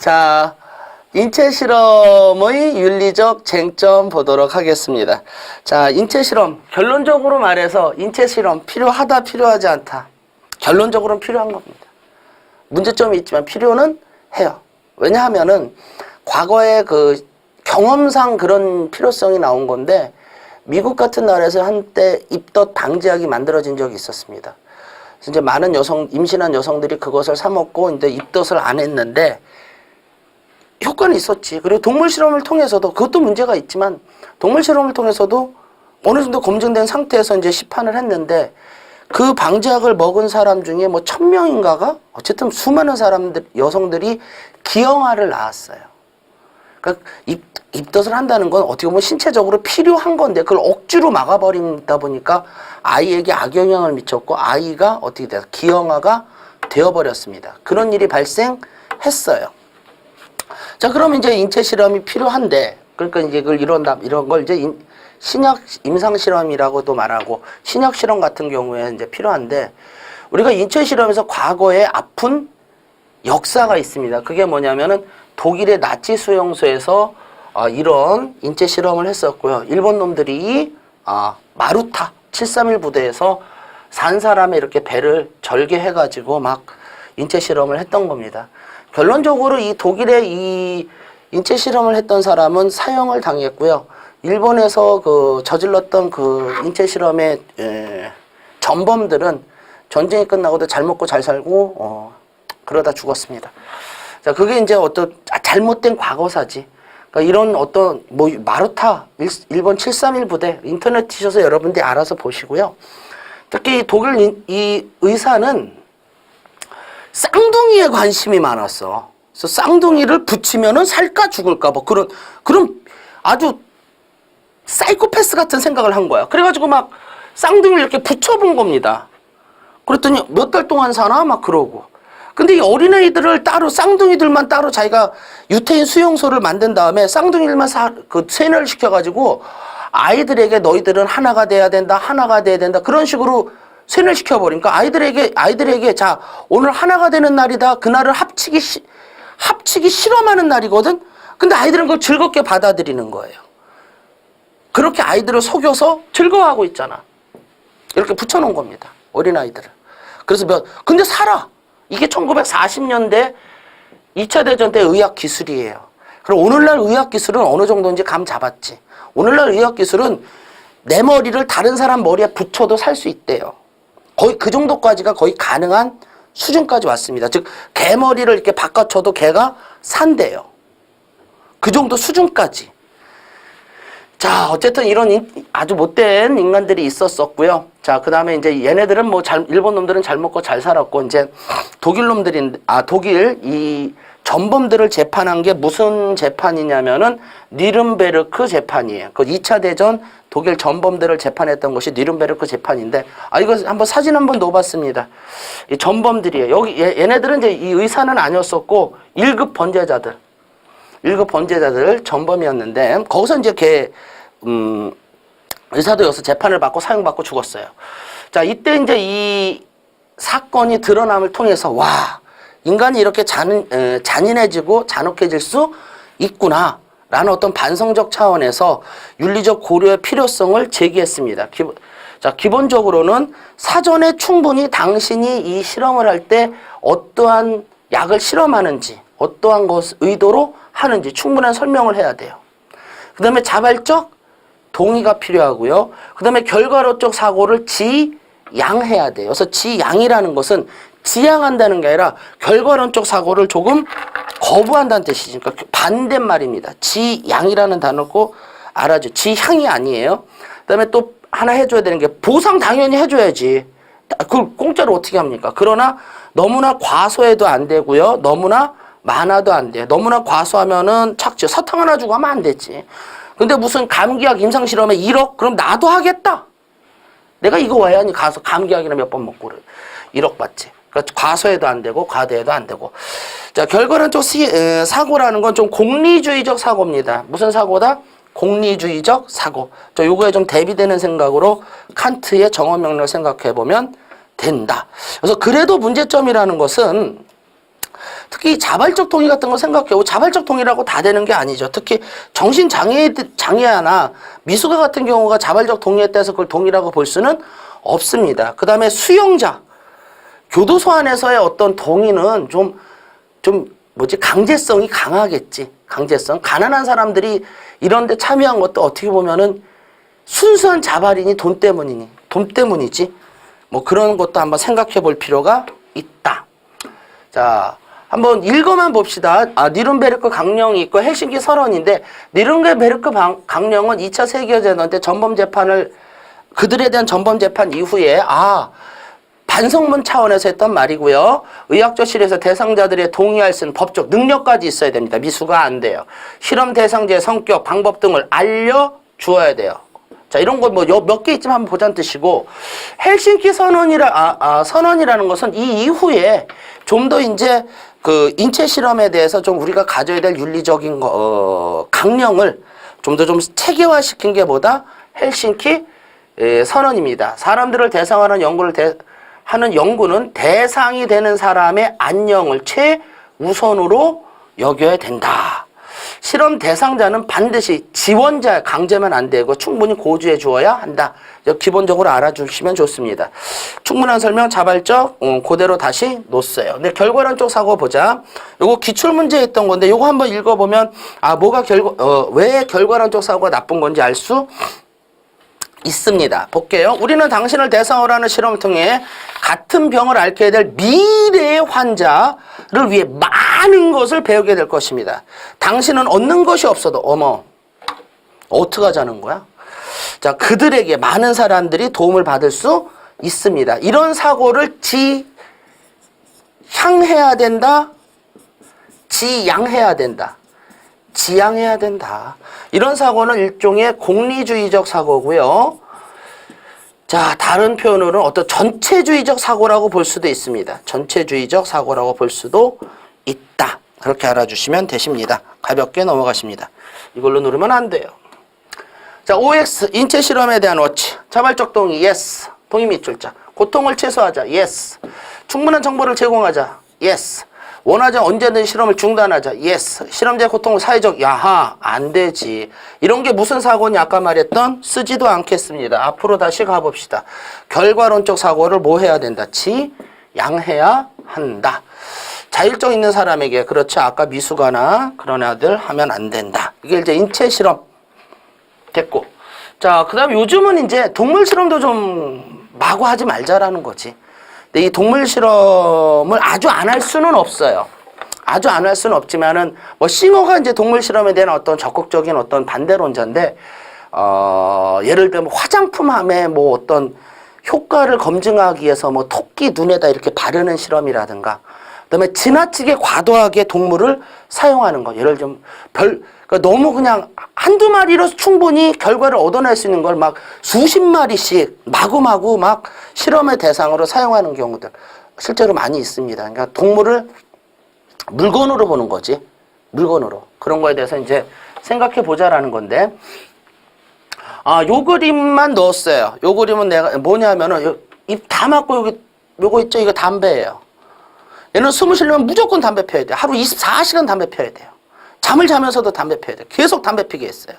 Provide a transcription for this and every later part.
자, 인체 실험의 윤리적 쟁점 보도록 하겠습니다. 자, 인체 실험. 결론적으로 말해서 인체 실험 필요하다, 필요하지 않다. 결론적으로는 필요한 겁니다. 문제점이 있지만 필요는 해요. 왜냐하면은 과거에 그 경험상 그런 필요성이 나온 건데 미국 같은 나라에서 한때 입덧 방지약이 만들어진 적이 있었습니다. 그래서 이제 많은 임신한 여성들이 그것을 사 먹고 이제 입덧을 안 했는데 효과는 있었지. 그리고 동물 실험을 통해서도 그것도 문제가 있지만 동물 실험을 통해서도 어느 정도 검증된 상태에서 이제 시판을 했는데 그 방지약을 먹은 사람 중에 뭐 1000명인가가 어쨌든 수많은 여성들이 기형아를 낳았어요. 그러니까 입덧을 한다는 건 어떻게 보면 신체적으로 필요한 건데 그걸 억지로 막아버린다 보니까 아이에게 악영향을 미쳤고 아이가 어떻게 돼요? 기형아가 되어버렸습니다. 그런 일이 발생했어요. 자, 그러면 이제 인체 실험이 필요한데, 그러니까 이제 이런 걸 이제 신약 임상 실험이라고도 말하고, 신약 실험 같은 경우에 이제 필요한데, 우리가 인체 실험에서 과거에 아픈 역사가 있습니다. 그게 뭐냐면은 독일의 나치 수용소에서 이런 인체 실험을 했었고요. 일본 놈들이 마루타 731 부대에서 산 사람의 이렇게 배를 절개해가지고 막 인체 실험을 했던 겁니다. 결론적으로 이 독일의 이 인체 실험을 했던 사람은 사형을 당했고요. 일본에서 그 저질렀던 그 인체 실험의 전범들은 전쟁이 끝나고도 잘 먹고 잘 살고 그러다 죽었습니다. 자, 그게 이제 어떤 잘못된 과거사지. 그러니까 이런 어떤 뭐 마루타 일본 731 부대 인터넷 치셔서 여러분들이 알아서 보시고요. 특히 독일 이 의사는 쌍둥이에 관심이 많았어. 그래서 쌍둥이를 붙이면은 살까 죽을까 뭐 그런 아주 사이코패스 같은 생각을 한 거야. 그래가지고 막 쌍둥이를 이렇게 붙여본 겁니다. 그랬더니 몇 달 동안 사나 막 그러고. 근데 이 어린아이들을 따로 쌍둥이들만 따로 자기가 유태인 수용소를 만든 다음에 쌍둥이들만 세뇌를 시켜가지고 아이들에게 너희들은 하나가 돼야 된다, 하나가 돼야 된다 그런 식으로 세뇌를 시켜버리니까 아이들에게 자 오늘 하나가 되는 날이다. 그날을 합치기 실험하는 날이거든. 근데 아이들은 그걸 즐겁게 받아들이는 거예요. 그렇게 아이들을 속여서 즐거워하고 있잖아. 이렇게 붙여놓은 겁니다. 어린아이들을. 그래서 근데 살아. 이게 1940년대 2차 대전 때 의학 기술이에요. 그럼 오늘날 의학 기술은 어느 정도인지 감 잡았지. 오늘날 의학 기술은 내 머리를 다른 사람 머리에 붙여도 살 수 있대요. 거의 그 정도까지가 거의 가능한 수준까지 왔습니다. 즉, 개 머리를 이렇게 바꿔쳐도 개가 산대요. 그 정도 수준까지. 자, 어쨌든 이런 아주 못된 인간들이 있었었고요. 자, 그 다음에 이제 얘네들은 뭐 일본 놈들은 잘 먹고 잘 살았고, 이제 독일 이 전범들을 재판한 게 무슨 재판이냐면은 뉘른베르크 재판이에요. 그 2차 대전 독일 전범들을 재판했던 것이 뉘른베르크 재판인데, 이거 한번 사진 한번 넣어봤습니다. 이 전범들이에요. 여기 얘네들은 이제 이 의사는 아니었었고 1급 범죄자들. 1급 범죄자들 전범이었는데 거기서 이제 의사도 여기서 재판을 받고 사형받고 죽었어요. 자, 이때 이제 이 사건이 드러남을 통해서 와, 인간이 이렇게 잔인해지고 잔혹해질 수 있구나 라는 어떤 반성적 차원에서 윤리적 고려의 필요성을 제기했습니다. 기본적으로는 사전에 충분히 당신이 이 실험을 할 때 어떠한 약을 실험하는지 어떠한 의도로 하는지 충분한 설명을 해야 돼요. 그 다음에 자발적 동의가 필요하고요. 그 다음에 결과론적 사고를 지양해야 돼요. 그래서 지양이라는 것은 지향한다는 게 아니라 결과론적 사고를 조금 거부한다는 뜻이죠. 그러니까 반대말입니다. 지양이라는 단어고 알아죠. 지향이 아니에요. 그 다음에 또 하나 해줘야 되는 게 보상 당연히 해줘야지. 그걸 공짜로 어떻게 합니까? 그러나 너무나 과소해도 안 되고요. 너무나 많아도 안 돼. 너무나 과소하면은 착취, 사탕 하나 주고 하면 안 되지. 근데 무슨 감기약 임상실험에 1억? 그럼 나도 하겠다. 내가 이거 왜 하니? 가서 감기약이나 몇 번 먹고 1억 받지. 그러니까 과소해도 안 되고 과대해도 안 되고. 자, 결과론적 사고라는 건 좀 공리주의적 사고입니다. 무슨 사고다? 공리주의적 사고. 요거에 좀 대비되는 생각으로 칸트의 정언명령을 생각해 보면 된다. 그래서 그래도 문제점이라는 것은 특히 자발적 동의 같은 거 생각해요. 자발적 동의라고 다 되는 게 아니죠. 특히 정신장애나 미숙아 같은 경우가 자발적 동의에 따라서 그걸 동의라고 볼 수는 없습니다. 그 다음에 수용자, 교도소 안에서의 어떤 동의는 강제성이 강하겠지. 강제성. 가난한 사람들이 이런 데 참여한 것도 어떻게 보면은 순수한 자발이니 돈 때문이지. 뭐 그런 것도 한번 생각해 볼 필요가 있다. 자, 한번 읽어만 봅시다. 니른베르크 강령이 있고 헬싱키 선언인데, 니른베르크 강령은 2차 세계대전 때 그들에 대한 전범 재판 이후에 반성문 차원에서 했던 말이고요. 의학조실에서 대상자들의 동의할 수 있는 법적 능력까지 있어야 됩니다. 미수가 안 돼요. 실험 대상자의 성격, 방법 등을 알려주어야 돼요. 자, 이런 거 몇 개 있지만 한번 보자는 뜻이고, 헬싱키 선언이라는 것은 이 이후에 좀 더 이제 그 인체 실험에 대해서 좀 우리가 가져야 될 윤리적인 강령을 좀 더 체계화시킨 게 뭐다? 헬싱키 선언입니다. 사람들을 대상화하는 하는 연구는 대상이 되는 사람의 안녕을 최우선으로 여겨야 된다. 실험 대상자는 반드시 지원자 강제면 안 되고 충분히 고주해 주어야 한다. 기본적으로 알아주시면 좋습니다. 충분한 설명 자발적 그대로 다시 놓았어요. 근데 결과론적 사고 보자. 요거 기출문제에 있던 건데 요거 한번 읽어보면 왜 결과론적 사고가 나쁜 건지 알 수 있습니다. 볼게요. 우리는 당신을 대상으로 하는 실험을 통해 같은 병을 앓게 될 미래의 환자를 위해 많은 것을 배우게 될 것입니다. 당신은 얻는 것이 없어도 어떡하자는 거야? 자, 그들에게 많은 사람들이 도움을 받을 수 있습니다. 이런 사고를 지향해야 된다. 지양해야 된다. 지향해야 된다. 이런 사고는 일종의 공리주의적 사고고요. 자, 다른 표현으로는 어떤 전체주의적 사고라고 볼 수도 있습니다. 전체주의적 사고라고 볼 수도 있다. 그렇게 알아주시면 되십니다. 가볍게 넘어가십니다. 이걸로 누르면 안 돼요. 자, OX, 인체 실험에 대한 워치. 자발적 동의, yes. 동의 밑줄자. 고통을 최소화하자, yes. 충분한 정보를 제공하자, yes. 원하지 언제든 실험을 중단하자, yes. 실험자의 고통을 사회적, 안 되지. 이런 게 무슨 사고니? 아까 말했던 쓰지도 않겠습니다. 앞으로 다시 가봅시다. 결과론적 사고를 뭐 해야 된다? 지양해야 한다. 자율적 있는 사람에게, 그렇죠. 아까 미숙아나 그런 애들 하면 안 된다. 이게 이제 인체 실험 됐고. 자, 그 다음에 요즘은 이제 동물 실험도 좀 마구 하지 말자라는 거지. 근데 이 동물 실험을 아주 안 할 수는 없어요. 아주 안 할 수는 없지만은, 싱어가 이제 동물 실험에 대한 어떤 적극적인 어떤 반대론자인데, 예를 들면 화장품함에 어떤 효과를 검증하기 위해서 토끼 눈에다 이렇게 바르는 실험이라든가, 그 다음에 지나치게 과도하게 동물을 사용하는 거. 예를 들면 그러니까 너무 그냥 한두 마리로 충분히 결과를 얻어낼 수 있는 걸 수십 마리씩 마구마구 실험의 대상으로 사용하는 경우들 실제로 많이 있습니다. 그러니까 동물을 물건으로 보는 거지. 물건으로. 그런 거에 대해서 이제 생각해 보자라는 건데, 요 그림만 넣었어요. 요 그림은 내가 뭐냐면은 입 다 막고 요거 있죠? 이거 담배예요. 얘는 숨을 쉬려면 무조건 담배 펴야 돼요. 하루 24시간 담배 펴야 돼요. 잠을 자면서도 담배 펴야 돼요. 계속 담배 피게 했어요.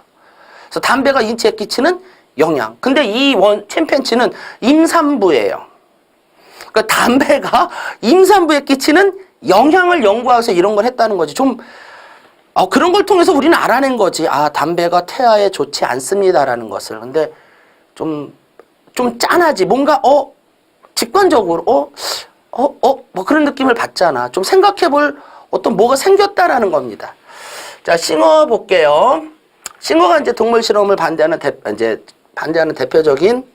그래서 담배가 인체에 끼치는 영향. 근데 이 침팬지는 임산부예요. 그러니까 담배가 임산부에 끼치는 영향을 연구해서 이런 걸 했다는 거지. 그런 걸 통해서 우리는 알아낸 거지. 담배가 태아에 좋지 않습니다라는 것을. 근데 좀 짠하지. 뭔가, 직관적으로, 그런 느낌을 받잖아. 좀 생각해 볼 뭐가 생겼다라는 겁니다. 자, 싱어 볼게요. 싱어가 이제 동물 실험을 반대하는 대표적인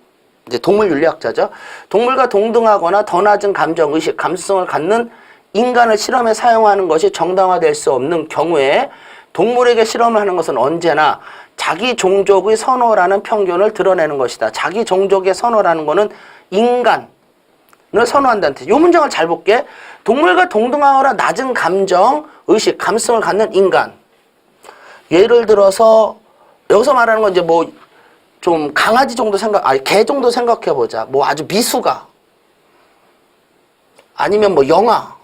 이제 동물 윤리학자죠. 동물과 동등하거나 더 낮은 감정, 의식, 감수성을 갖는 인간을 실험에 사용하는 것이 정당화될 수 없는 경우에 동물에게 실험을 하는 것은 언제나 자기 종족의 선호라는 편견을 드러내는 것이다. 자기 종족의 선호라는 것은 인간을 선호한다는 뜻. 이 문장을 잘 볼게. 동물과 동등하거나 낮은 감정, 의식, 감수성을 갖는 인간. 예를 들어서 여기서 말하는 건 이제 좀 강아지 정도 개 정도 생각해 보자. 아주 미숙아. 아니면 영아.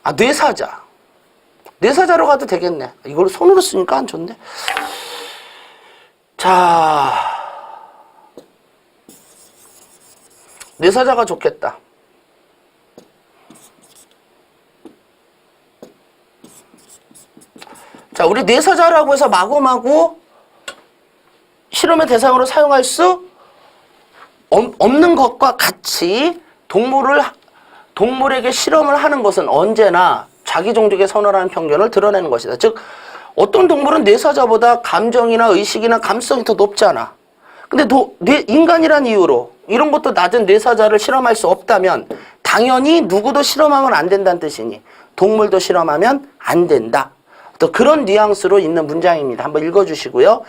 아, 뇌사자. 뇌사자로 가도 되겠네. 이걸 손으로 쓰니까 안 좋네. 자, 뇌사자가 좋겠다. 자, 우리 뇌사자라고 해서 마구마구 실험의 대상으로 사용할 수 없는 것과 같이 동물에게 실험을 하는 것은 언제나 자기 종족에 선호하는 편견을 드러내는 것이다. 즉, 어떤 동물은 뇌사자보다 감정이나 의식이나 감성이 더 높잖아. 근데 인간이란 이유로 이런 것도 낮은 뇌사자를 실험할 수 없다면 당연히 누구도 실험하면 안 된다는 뜻이니 동물도 실험하면 안 된다. 또 그런 뉘앙스로 있는 문장입니다. 한번 읽어주시고요.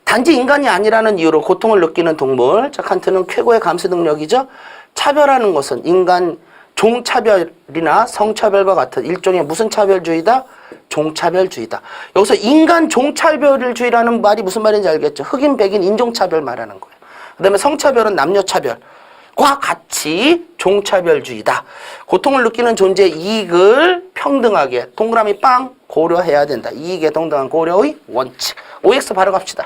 단지 인간이 아니라는 이유로 고통을 느끼는 동물. 자, 칸트는 최고의 감수 능력이죠. 차별하는 것은 인간 종차별이나 성차별과 같은 일종의 무슨 차별주의다? 종차별주의다. 여기서 인간 종차별주의라는 말이 무슨 말인지 알겠죠? 흑인, 백인, 인종차별 말하는 거예요. 그 다음에 성차별은 남녀차별과 같이 종차별주의다. 고통을 느끼는 존재의 이익을 평등하게 동그라미 빵 고려해야 된다. 이익에 동등한 고려의 원칙. OX 바로 갑시다.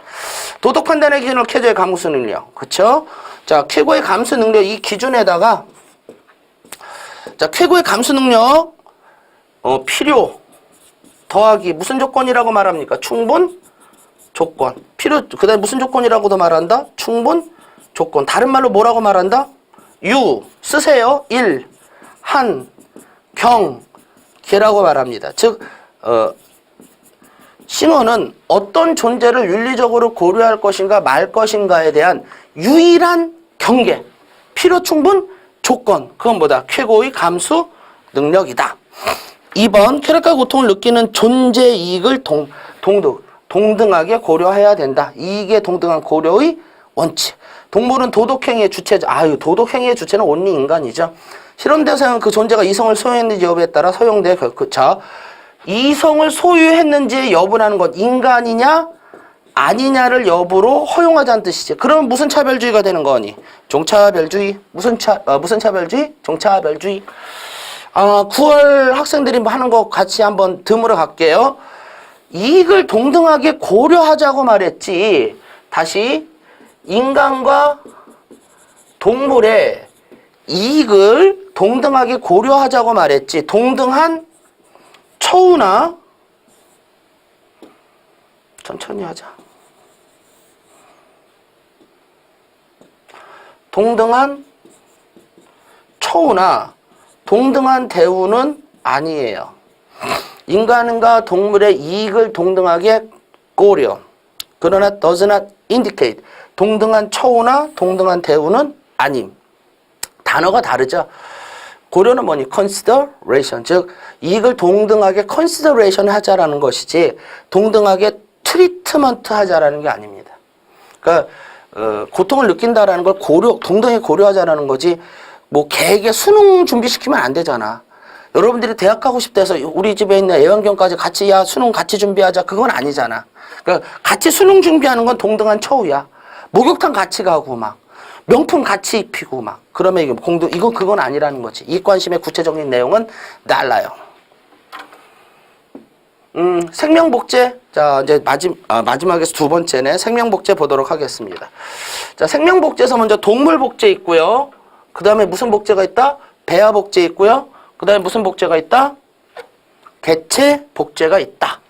도덕 판단의 기준을 쾌조의 감수 능력. 그쵸? 자, 쾌고의 감수 능력 이 기준에다가 자, 쾌고의 감수 능력 필요 더하기 무슨 조건이라고 말합니까? 충분 조건. 필요 그다음에 무슨 조건이라고도 말한다? 충분 조건. 다른 말로 뭐라고 말한다? 유 쓰세요. 일 한 경 개라고 말합니다. 즉 싱어는 어떤 존재를 윤리적으로 고려할 것인가 말 것인가에 대한 유일한 경계, 필요 충분 조건. 그건 뭐다? 쾌고의 감수 능력이다. 2번 쾌락과 고통을 느끼는 존재 이익을 동등하게 고려해야 된다. 이익에 동등한 고려의 원칙. 동물은 도덕행위의 주체죠. 도덕행위의 주체는 온리 인간이죠. 실험 대상은 그 존재가 이성을 소유했는지 여부에 따라 소용돼. 자, 이성을 소유했는지의 여부라는 것, 인간이냐 아니냐를 여부로 허용하자는 뜻이지. 그러면 무슨 차별주의가 되는 거니? 종차별주의. 무슨 차별주의? 종차별주의. 9월 학생들이 하는 거 같이 한번 드물어 갈게요. 이익을 동등하게 고려하자고 말했지. 다시 인간과 동물의 이익을 동등하게 고려하자고 말했지. 동등한 처우나 천천히 하자. 동등한 처우나 동등한 대우는 아니에요. 인간과 동물의 이익을 동등하게 고려. 그러나 does not indicate. 동등한 처우나 동등한 대우는 아님. 단어가 다르죠. 고려는 뭐니? consideration. 즉 이익을 동등하게 consideration 하자라는 것이지 동등하게 트리트먼트 하자라는 게 아닙니다. 그러니까 고통을 느낀다라는 걸 동등하게 고려하자라는 거지. 뭐 개에게 수능 준비시키면 안 되잖아. 여러분들이 대학 가고 싶다 해서 우리 집에 있는 애완견까지 같이 수능 같이 준비하자. 그건 아니잖아. 그러니까 같이 수능 준비하는 건 동등한 처우야. 목욕탕 같이 가고 막 명품 같이 입히고 막 그러면 그건 아니라는 거지. 이익관심의 구체적인 내용은 달라요. 생명복제. 자, 이제 마지막에서 두 번째네. 생명복제 보도록 하겠습니다. 자, 생명복제에서 먼저 동물복제 있고요. 그 다음에 무슨 복제가 있다? 배아복제 있고요. 그 다음에 무슨 복제가 있다? 개체복제가 있다.